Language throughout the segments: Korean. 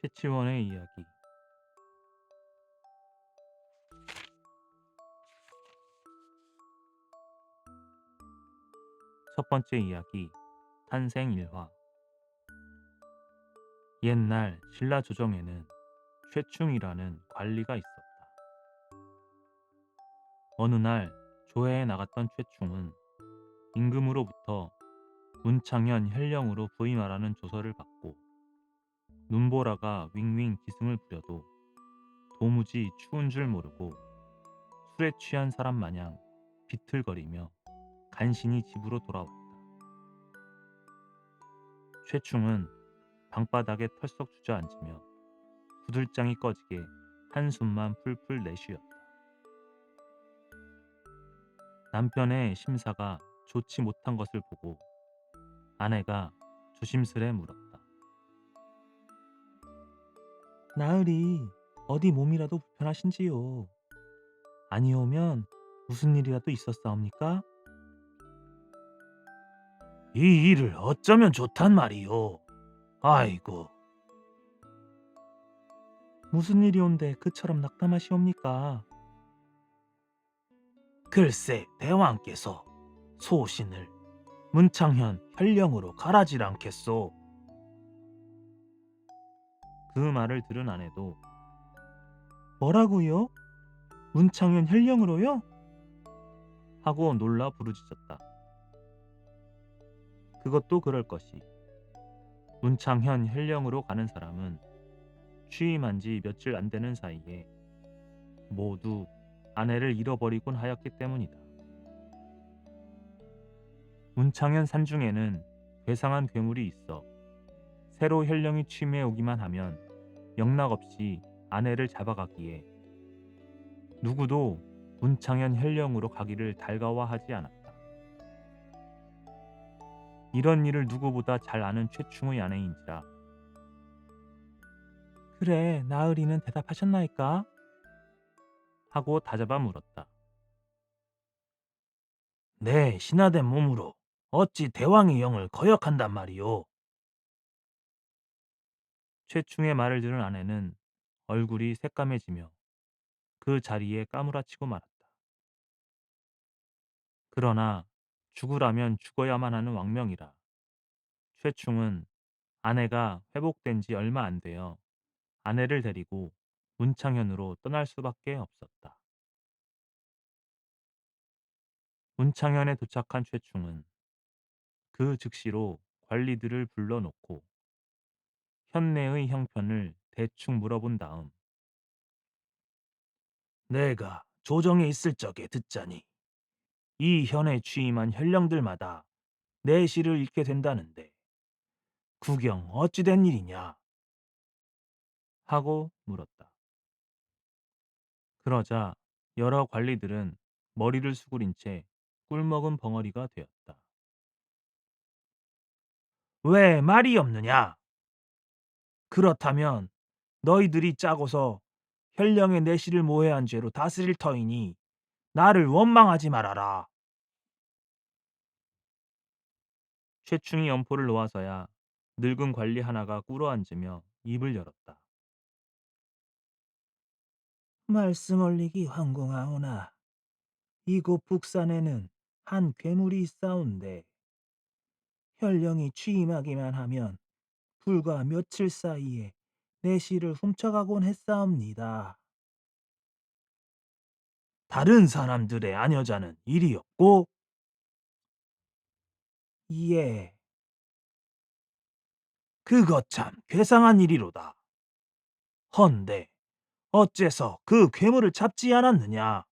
최치원의 이야기. 첫 번째 이야기. 탄생 일화. 옛날 신라 조정에는 최충이라는 관리가 있었다. 어느 날 조회에 나갔던 최충은 임금으로부터 문창현 현령으로 부임하라는 조서를 받고 눈보라가 윙윙 기승을 부려도 도무지 추운 줄 모르고 술에 취한 사람 마냥 비틀거리며 간신히 집으로 돌아왔다. 최충은 방바닥에 털썩 주저앉으며 구들장이 꺼지게 한숨만 풀풀 내쉬었다. 남편의 심사가 좋지 못한 것을 보고 아내가 조심스레 물었다. 나으리, 어디 몸이라도 불편하신지요? 아니오면 무슨 일이라도 있었사옵니까? 이 일을 어쩌면 좋단 말이오. 아이고. 무슨 일이온데 그처럼 낙담하시옵니까? 글쎄, 대왕께서 소신을 문창현 현령으로 갈아질 않겠소. 그 말을 들은 아내도 뭐라고요? 문창현 현령으로요? 하고 놀라 부르짖었다. 그것도 그럴 것이. 문창현 현령으로 가는 사람은 취임한 지 며칠 안 되는 사이에 모두 아내를 잃어버리곤 하였기 때문이다. 문창현 산중에는 괴상한 괴물이 있어 새로 현령이 취임해 오기만 하면 영락없이 아내를 잡아가기에 누구도 문창현 현령으로 가기를 달가워하지 않았다. 이런 일을 누구보다 잘 아는 최충의 아내인지라. 그래, 나으리는 대답하셨나이까? 하고 다잡아 물었다. 네, 신하된 몸으로 어찌 대왕의 영을 거역한단 말이오. 최충의 말을 들은 아내는 얼굴이 새까매지며 그 자리에 까무라치고 말았다. 그러나 죽으라면 죽어야만 하는 왕명이라 최충은 아내가 회복된 지 얼마 안 되어 아내를 데리고 문창현으로 떠날 수밖에 없었다. 문창현에 도착한 최충은 그 즉시로 관리들을 불러놓고 현내의 형편을 대충 물어본 다음 내가 조정에 있을 적에 듣자니 이 현에 취임한 현령들마다 내실을 잃게 된다는데 구경 어찌 된 일이냐 하고 물었다. 그러자 여러 관리들은 머리를 수그린 채 꿀먹은 벙어리가 되었다. 왜 말이 없느냐? 그렇다면 너희들이 짜고서 현령의 내실을 모해한 죄로 다스릴 터이니 나를 원망하지 말아라. 최충이 연포를 놓아서야 늙은 관리 하나가 꿇어앉으며 입을 열었다. 말씀 올리기 황공하오나 이곳 북산에는 한 괴물이 있사온데 현령이 취임하기만 하면 불과 며칠 사이에 내실을 훔쳐가곤 했사옵니다. 다른 사람들의 아녀자는 일이 없고 예, 그것 참 괴상한 일이로다. 헌데 어째서 그 괴물을 잡지 않았느냐?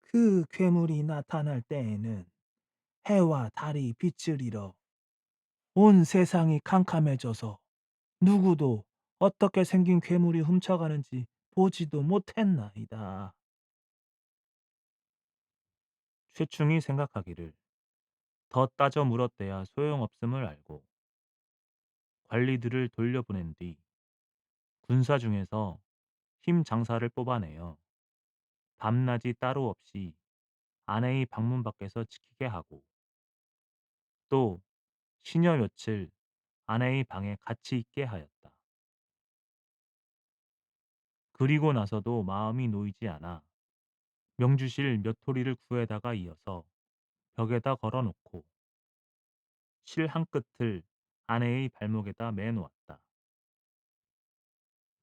그 괴물이 나타날 때에는 해와 달이 빛을 잃어 온 세상이 캄캄해져서 누구도 어떻게 생긴 괴물이 훔쳐가는지 보지도 못했나이다. 최충이 생각하기를 더 따져 물었대야 소용없음을 알고 관리들을 돌려보낸 뒤 군사 중에서 힘 장사를 뽑아내어 밤낮이 따로 없이 아내의 방문 밖에서 지키게 하고 또 시녀 며칠 아내의 방에 같이 있게 하였다. 그리고 나서도 마음이 놓이지 않아 명주실 몇 토리를 구해다가 이어서 벽에다 걸어놓고 실 한 끝을 아내의 발목에다 매놓았다.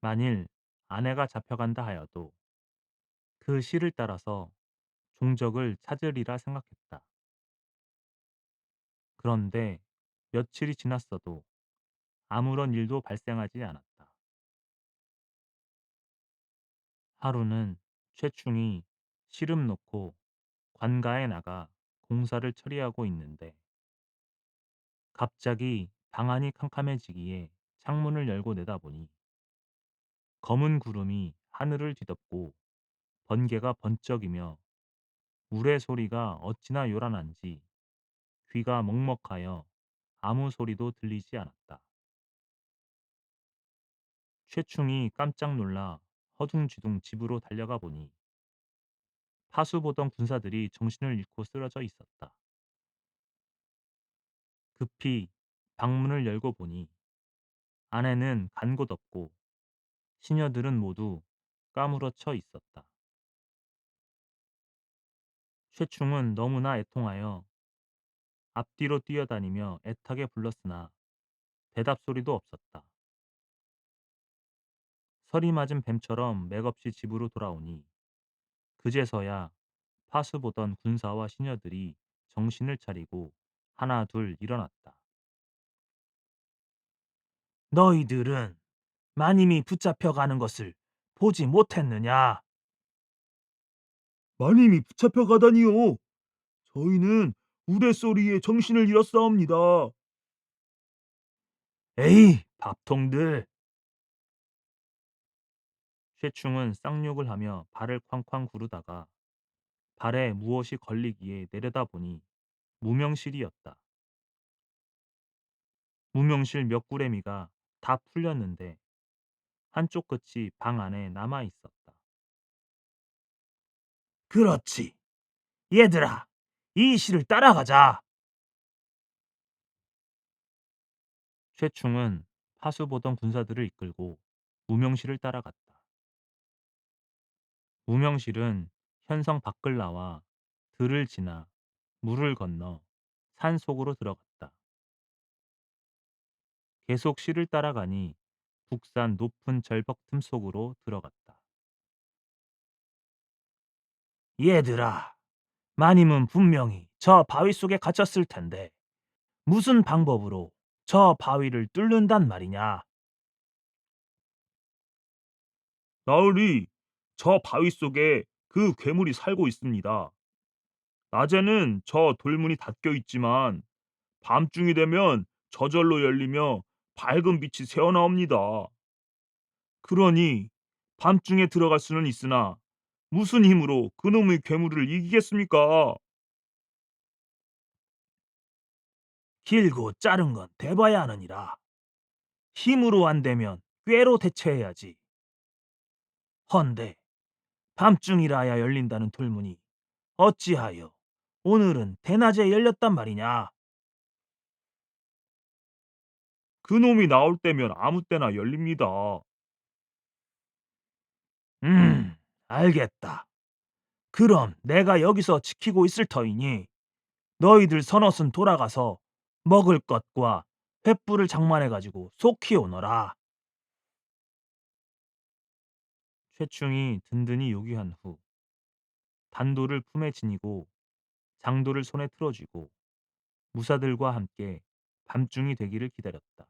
만일 아내가 잡혀간다 하여도 그 실을 따라서 종적을 찾으리라 생각했다. 그런데 며칠이 지났어도 아무런 일도 발생하지 않았다. 하루는 최충이 시름 놓고 관가에 나가 공사를 처리하고 있는데 갑자기 방안이 캄캄해지기에 창문을 열고 내다보니 검은 구름이 하늘을 뒤덮고 번개가 번쩍이며 우레 소리가 어찌나 요란한지 귀가 먹먹하여 아무 소리도 들리지 않았다. 최충이 깜짝 놀라 허둥지둥 집으로 달려가 보니 파수 보던 군사들이 정신을 잃고 쓰러져 있었다. 급히 방문을 열고 보니 안에는 간 곳 없고 시녀들은 모두 까무러쳐 있었다. 최충은 너무나 애통하여 앞뒤로 뛰어다니며 애타게 불렀으나 대답 소리도 없었다. 서리 맞은 뱀처럼 맥없이 집으로 돌아오니 그제서야 파수 보던 군사와 시녀들이 정신을 차리고 하나 둘 일어났다. 너희들은 마님이 붙잡혀가는 것을 보지 못했느냐? 마님이 붙잡혀가다니요. 저희는 우레소리에 정신을 잃었사옵니다. 에이, 밥통들! 쇠충은 쌍욕을 하며 발을 쾅쾅 구르다가 발에 무엇이 걸리기에 내려다보니 무명실이었다. 무명실 몇 구레미가 다 풀렸는데 한쪽 끝이 방 안에 남아 있었다. 그렇지. 얘들아, 이 실을 따라가자. 쇠충은 파수 보던 군사들을 이끌고 무명실을 따라갔다. 무명실은 현성 밖을 나와 들을 지나 물을 건너 산 속으로 들어갔다. 계속 실을 따라가니 북산 높은 절벽 틈 속으로 들어갔다. 얘들아, 마님은 분명히 저 바위 속에 갇혔을 텐데 무슨 방법으로 저 바위를 뚫는단 말이냐? 나으리, 저 바위 속에 그 괴물이 살고 있습니다. 낮에는 저 돌문이 닫혀 있지만 밤중이 되면 저절로 열리며 밝은 빛이 새어나옵니다. 그러니 밤중에 들어갈 수는 있으나 무슨 힘으로 그놈의 괴물을 이기겠습니까? 길고 짧은 건 대봐야 하느니라. 힘으로 안 되면 꾀로 대처해야지. 헌데 밤중이라야 열린다는 돌문이 어찌하여 오늘은 대낮에 열렸단 말이냐? 그놈이 나올 때면 아무 때나 열립니다. 음, 알겠다. 그럼 내가 여기서 지키고 있을 터이니 너희들 서너슨 돌아가서 먹을 것과 횃불을 장만해가지고 속히 오너라. 최충이 든든히 요기한 후 단도를 품에 지니고 장도를 손에 틀어쥐고 무사들과 함께 밤중이 되기를 기다렸다.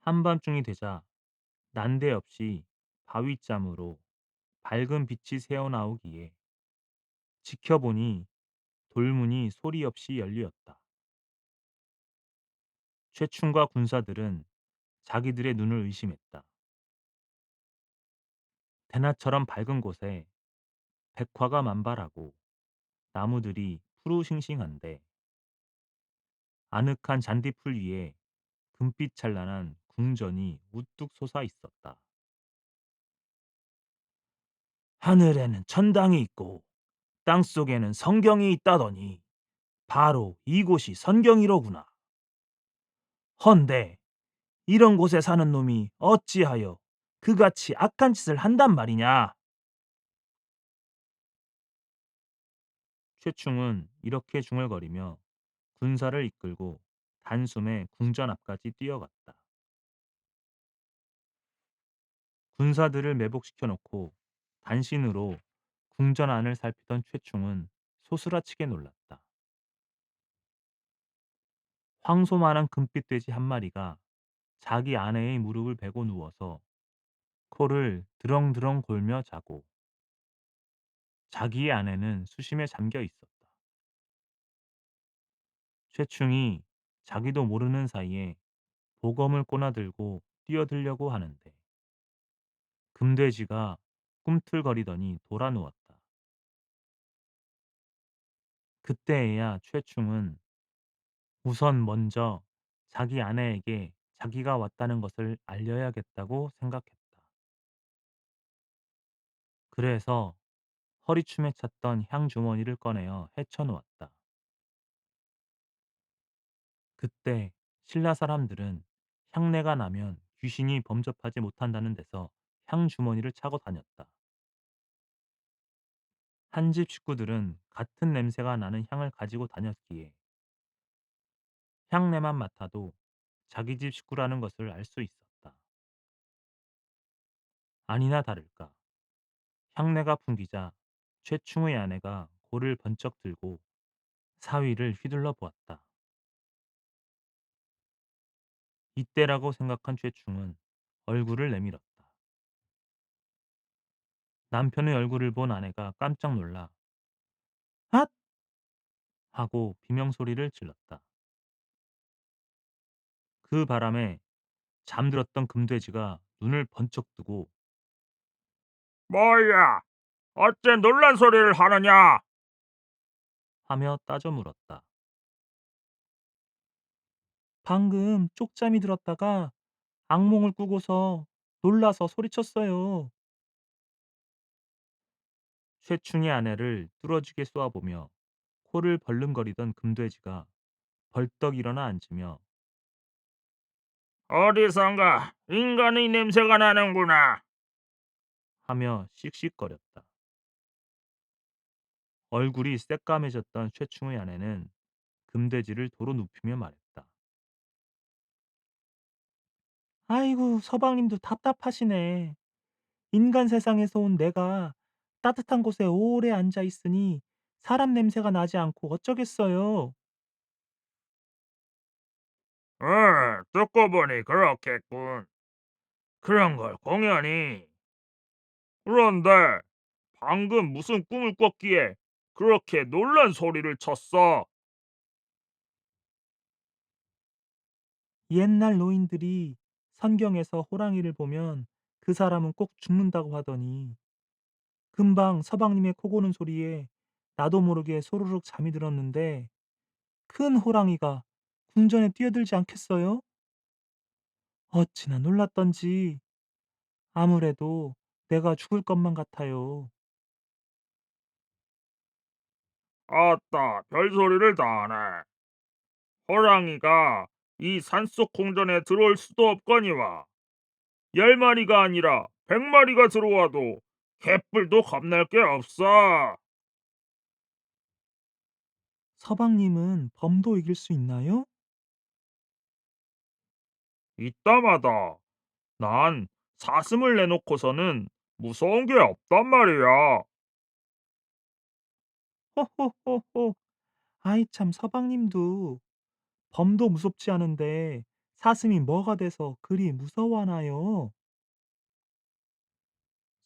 한밤중이 되자 난데없이 바위짬으로 밝은 빛이 새어나오기에 지켜보니 돌문이 소리 없이 열리었다. 최충과 군사들은 자기들의 눈을 의심했다. 대낮처럼 밝은 곳에 백화가 만발하고 나무들이 푸르싱싱한데 아늑한 잔디풀 위에 금빛 찬란한 궁전이 우뚝 솟아 있었다. 하늘에는 천당이 있고 땅 속에는 성경이 있다더니 바로 이곳이 선경이로구나. 헌데 이런 곳에 사는 놈이 어찌하여 그같이 악한 짓을 한단 말이냐? 최충은 이렇게 중얼거리며 군사를 이끌고 단숨에 궁전 앞까지 뛰어갔다. 군사들을 매복시켜 놓고 단신으로 궁전 안을 살피던 최충은 소스라치게 놀랐다. 황소만한 금빛 돼지 한 마리가 자기 아내의 무릎을 베고 누워서 코를 드렁드렁 골며 자고 자기의 아내는 수심에 잠겨 있었다. 최충이 자기도 모르는 사이에 보검을 꼬나들고 뛰어들려고 하는데 금돼지가 꿈틀거리더니 돌아 누웠다. 그때에야 최충은 우선 먼저 자기 아내에게 자기가 왔다는 것을 알려야겠다고 생각했다. 그래서 허리춤에 찼던 향 주머니를 꺼내어 헤쳐놓았다. 그때 신라 사람들은 향내가 나면 귀신이 범접하지 못한다는 데서 향 주머니를 차고 다녔다. 한 집 식구들은 같은 냄새가 나는 향을 가지고 다녔기에 향내만 맡아도 자기 집 식구라는 것을 알 수 있었다. 아니나 다를까 향내가 풍기자 최충의 아내가 고를 번쩍 들고 사위를 휘둘러 보았다. 이때라고 생각한 최충은 얼굴을 내밀었다. 남편의 얼굴을 본 아내가 깜짝 놀라 앗! 하고 비명소리를 질렀다. 그 바람에 잠들었던 금돼지가 눈을 번쩍 뜨고 뭐야? 어째 놀란 소리를 하느냐? 하며 따져 물었다. 방금 쪽잠이 들었다가 악몽을 꾸고서 놀라서 소리쳤어요. 최충의 아내를 뚫어지게 쏘아보며 코를 벌름거리던 금돼지가 벌떡 일어나 앉으며 어디선가 인간의 냄새가 나는구나. 하며 씩씩거렸다. 얼굴이 새까매졌던 최충의 아내는 금돼지를 도로 눕히며 말했다. 아이고 서방님도 답답하시네. 인간 세상에서 온 내가 따뜻한 곳에 오래 앉아 있으니 사람 냄새가 나지 않고 어쩌겠어요. 듣고 보니 그렇겠군. 그런 걸 공연히. 그런데 방금 무슨 꿈을 꿨기에 그렇게 놀란 소리를 쳤어? 옛날 노인들이 성경에서 호랑이를 보면 그 사람은 꼭 죽는다고 하더니 금방 서방님의 코 고는 소리에 나도 모르게 소르륵 잠이 들었는데 큰 호랑이가 궁전에 뛰어들지 않겠어요? 어찌나 놀랐던지 아무래도 내가 죽을 것만 같아요. 아따, 별소리를 다 하네. 호랑이가 이 산속 궁전에 들어올 수도 없거니와 10마리가 아니라 100마리가 들어와도 개뿔도 겁날 게 없어. 서방님은 범도 이길 수 있나요? 이따마다 난 사슴을 내놓고서는 무서운 게 없단 말이야. 호호호호. 아이 참 서방님도 범도 무섭지 않은데 사슴이 뭐가 돼서 그리 무서워하나요?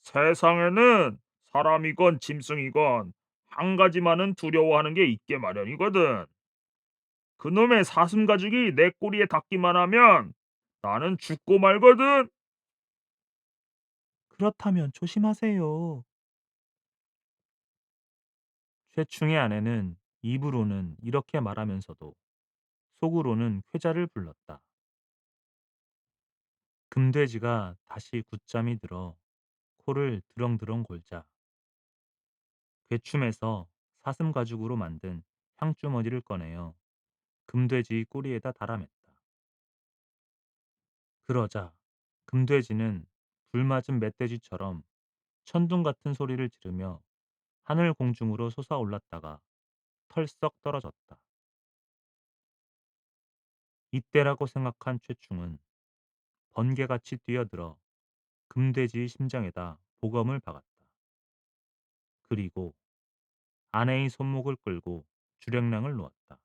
세상에는 사람이건 짐승이건 한 가지만은 두려워하는 게 있게 마련이거든. 그놈의 사슴 가죽이 내 꼬리에 닿기만 하면 나는 죽고 말거든. 그렇다면 조심하세요. 최충의 아내는 입으로는 이렇게 말하면서도 속으로는 쾌자를 불렀다. 금돼지가 다시 굳잠이 들어 코를 드렁드렁 골자 괴춤에서 사슴 가죽으로 만든 향주머니를 꺼내어 금돼지 꼬리에다 달아맸다. 그러자 금돼지는 불맞은 멧돼지처럼 천둥 같은 소리를 지르며 하늘 공중으로 솟아올랐다가 털썩 떨어졌다. 이때라고 생각한 최충은 번개같이 뛰어들어 금돼지의 심장에다 보검을 박았다. 그리고 아내의 손목을 끌고 주량량을 놓았다.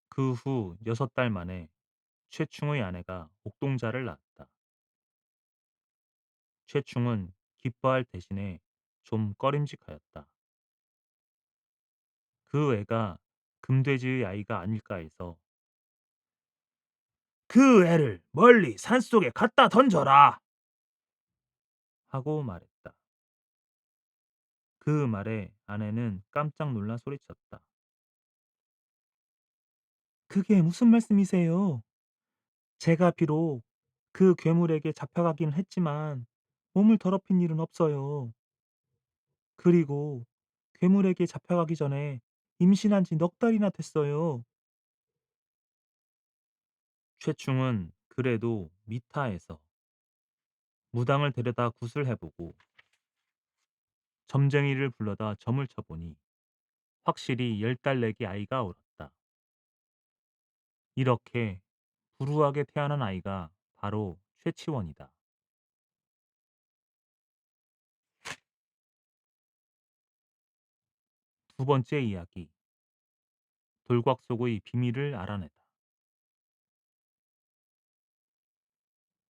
그 후 6달 만에 최충의 아내가 옥동자를 낳았다. 최충은 기뻐할 대신에 좀 꺼림직하였다. 그 애가 금돼지의 아이가 아닐까 해서 그 애를 멀리 산속에 갖다 던져라. 하고 말했다. 그 말에 아내는 깜짝 놀라 소리쳤다. 그게 무슨 말씀이세요? 제가 비록 그 괴물에게 잡혀가긴 했지만 몸을 더럽힌 일은 없어요. 그리고 괴물에게 잡혀가기 전에 임신한 지 넉 달이나 됐어요. 최충은 그래도 미타에서 무당을 데려다 굿을 해보고 점쟁이를 불러다 점을 쳐보니 확실히 10달 내기 아이가 옳았다. 이렇게 불우하게 태어난 아이가 바로 최치원이다. 두 번째 이야기. 돌곽 속의 비밀을 알아내다.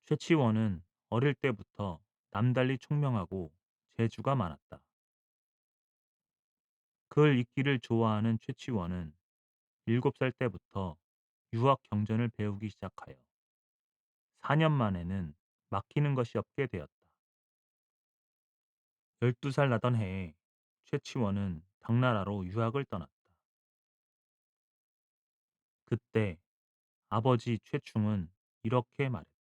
최치원은 어릴 때부터 남달리 총명하고 재주가 많았다. 글 읽기를 좋아하는 최치원은 7살 때부터 유학 경전을 배우기 시작하여 4년 만에는 막히는 것이 없게 되었다. 12살 나던 해에 최치원은 당나라로 유학을 떠났다. 그때 아버지 최충은 이렇게 말했다.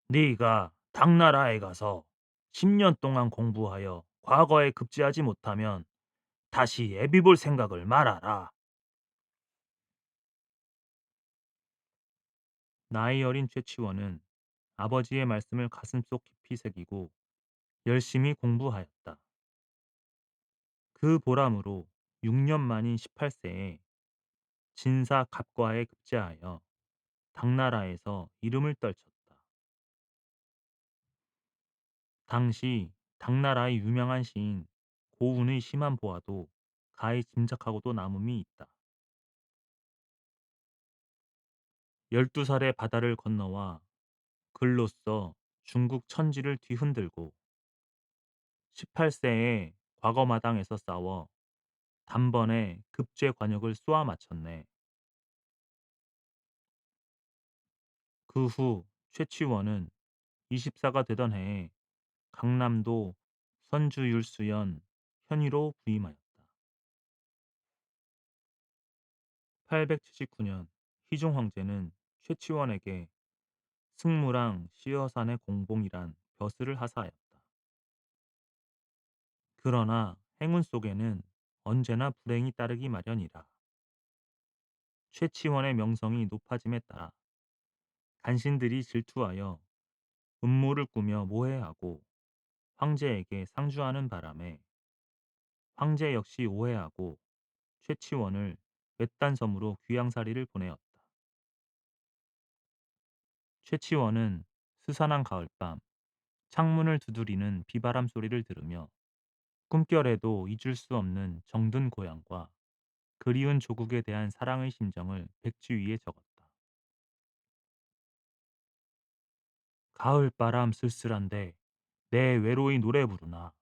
네가 당나라에 가서 10년 동안 공부하여 과거에 급제하지 못하면 다시 애비 볼 생각을 말아라. 나이 어린 최치원은 아버지의 말씀을 가슴속 깊이 새기고 열심히 공부하였다. 그 보람으로 6년 만인 18세에 진사 갑과에 급제하여 당나라에서 이름을 떨쳤다. 당시 당나라의 유명한 시인 고운의 시만 보아도 가히 짐작하고도 남음이 있다. 12살에 바다를 건너와 글로써 중국 천지를 뒤흔들고 18세에 과거마당에서 싸워 단번에 급제 관역을 쏘아 맞췄네. 그 후 최치원은 24가 되던 해에 강남도 선주율수연 현위로 부임하였다. 879년 희종 황제는 최치원에게 승무랑 시어산의 공봉이란 벼슬을 하사하였다. 그러나 행운 속에는 언제나 불행이 따르기 마련이라. 최치원의 명성이 높아짐에 따라 간신들이 질투하여 음모를 꾸며 모해하고 황제에게 상주하는 바람에 황제 역시 오해하고 최치원을 외딴 섬으로 귀양살이를 보내었다. 최치원은 스산한 가을밤 창문을 두드리는 비바람 소리를 들으며 꿈결에도 잊을 수 없는 정든 고향과 그리운 조국에 대한 사랑의 심정을 백지 위에 적었다. 가을바람 쓸쓸한데 내 외로이 노래 부르나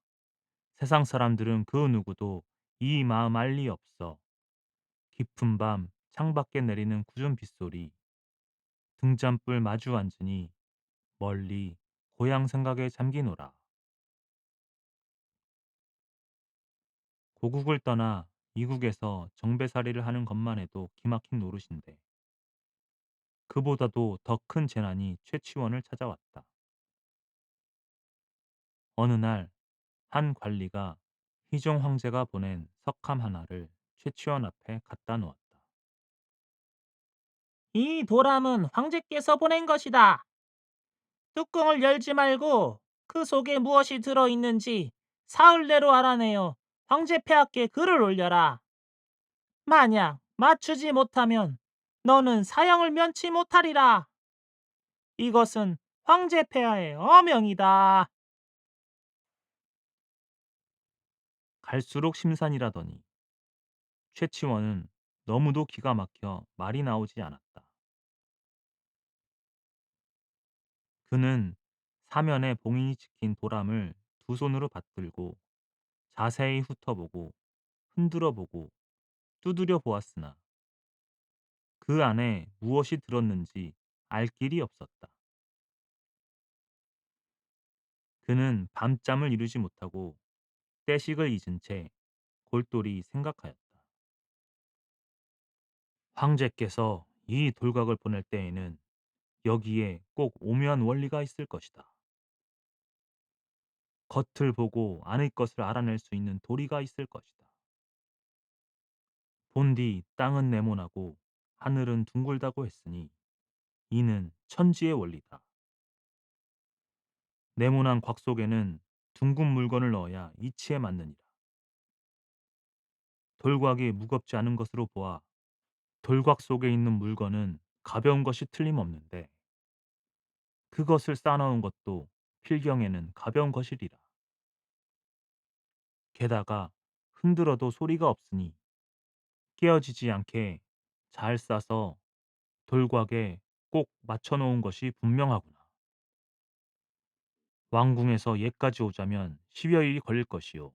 세상 사람들은 그 누구도 이 마음 알 리 없어. 깊은 밤 창밖에 내리는 굳은 빗소리 등잔불 마주 앉으니 멀리 고향 생각에 잠기노라. 고국을 떠나 이국에서 정배살이를 하는 것만 해도 기막힌 노릇인데 그보다도 더 큰 재난이 최치원을 찾아왔다. 어느 날 한 관리가 희종 황제가 보낸 석함 하나를 최치원 앞에 갖다 놓았다. 이 도람은 황제께서 보낸 것이다. 뚜껑을 열지 말고 그 속에 무엇이 들어있는지 사흘 내로 알아내어 황제 폐하께 글을 올려라. 만약 맞추지 못하면 너는 사형을 면치 못하리라. 이것은 황제 폐하의 어명이다. 갈수록 심산이라더니 최치원은 너무도 기가 막혀 말이 나오지 않았다. 그는 사면에 봉인이 찍힌 도람을 두 손으로 받들고 자세히 훑어보고 흔들어보고 두드려 보았으나 그 안에 무엇이 들었는지 알 길이 없었다. 그는 밤잠을 이루지 못하고 떼식을 잊은 채 골똘히 생각하였다. 황제께서 이 돌각을 보낼 때에는 여기에 꼭 오묘한 원리가 있을 것이다. 겉을 보고 안의 것을 알아낼 수 있는 도리가 있을 것이다. 본디 땅은 네모나고 하늘은 둥글다고 했으니 이는 천지의 원리다. 네모난 곽 속에는 둥근 물건을 넣어야 이치에 맞느니라. 돌곽이 무겁지 않은 것으로 보아 돌곽 속에 있는 물건은 가벼운 것이 틀림없는데 그것을 쌓아놓은 것도 필경에는 가벼운 것이리라. 게다가 흔들어도 소리가 없으니 깨어지지 않게 잘 싸서 돌곽에 꼭 맞춰놓은 것이 분명하구나. 왕궁에서 예까지 오자면 10여일이 걸릴 것이요.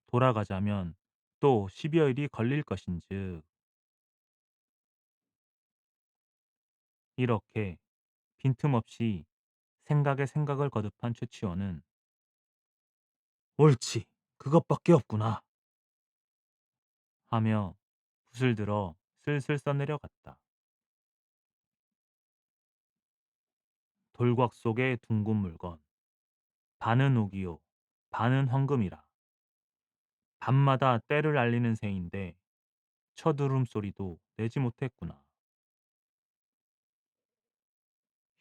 돌아가자면 또 10여일이 걸릴 것인즉 이렇게 빈틈없이 생각에 생각을 거듭한 최치원은 옳지, 그것밖에 없구나 하며 붓을 들어 슬슬 써내려갔다. 돌곽 속의 둥근 물건, 반은 옥이요, 반은 황금이라. 밤마다 때를 알리는 새인데 쳐들음 소리도 내지 못했구나.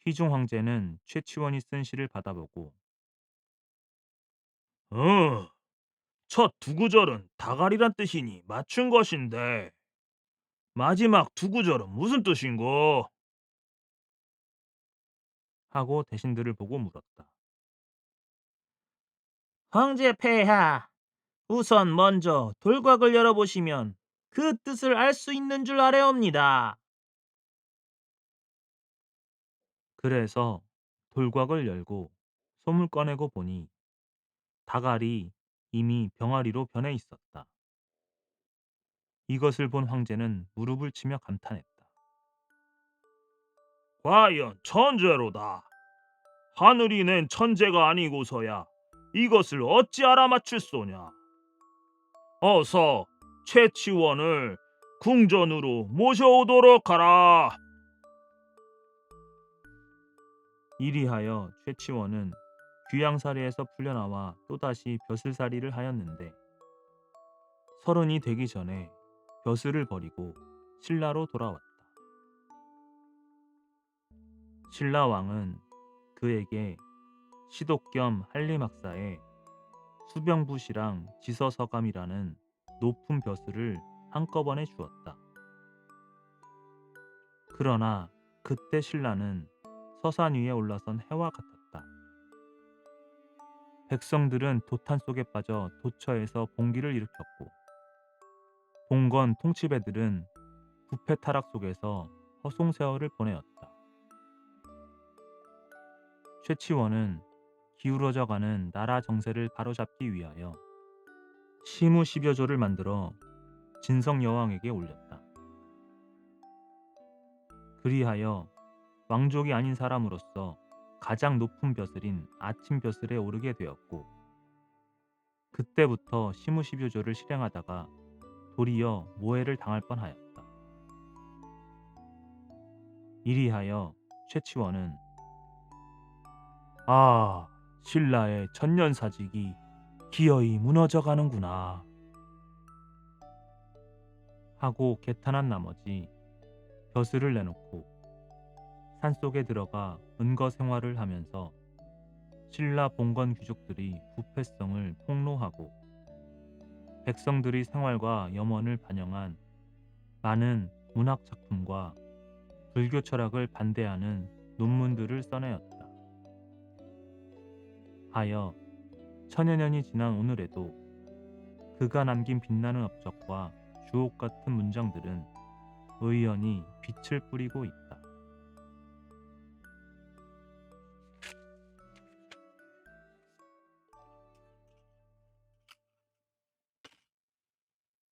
희중 황제는 최치원이 쓴 시를 받아보고 첫 두 구절은 다갈이란 뜻이니 맞춘 것인데 마지막 두 구절은 무슨 뜻인고? 하고 대신들을 보고 물었다. 황제 폐하, 우선 먼저 돌곽을 열어보시면 그 뜻을 알 수 있는 줄 아뢰옵니다. 그래서 돌곽을 열고 솜을 꺼내고 보니 다갈이 이미 병아리로 변해 있었다. 이것을 본 황제는 무릎을 치며 감탄했다. 과연 천재로다. 하늘이 낸 천재가 아니고서야 이것을 어찌 알아맞힐소냐. 어서 최치원을 궁전으로 모셔오도록 하라. 이리하여 최치원은 귀양사리에서 풀려나와 또다시 벼슬살이를 하였는데 30이 되기 전에 벼슬을 버리고 신라로 돌아왔다. 신라 왕은 그에게 시독 겸 한림학사에 수병부시랑 지서서감이라는 높은 벼슬을 한꺼번에 주었다. 그러나 그때 신라는 서산 위에 올라선 해와 같았다. 백성들은 도탄 속에 빠져 도처에서 봉기를 일으켰고 봉건 통치배들은 부패 타락 속에서 허송세월을 보내었다. 최치원은 기울어져가는 나라 정세를 바로잡기 위하여 시무 10여 조를 만들어 진성 여왕에게 올렸다. 그리하여 왕족이 아닌 사람으로서 가장 높은 벼슬인 아침 벼슬에 오르게 되었고 그때부터 시무 10여 조를 실행하다가 도리어 모해를 당할 뻔하였다. 이리하여 최치원은 신라의 천년사직이 기어이 무너져가는구나 하고 개탄한 나머지 벼슬을 내놓고 산속에 들어가 은거 생활을 하면서 신라 봉건 귀족들이 부패성을 폭로하고 백성들의 생활과 염원을 반영한 많은 문학 작품과 불교 철학을 반대하는 논문들을 써내었다. 하여 천여 년이 지난 오늘에도 그가 남긴 빛나는 업적과 주옥 같은 문장들은 의연히 빛을 뿌리고 있다.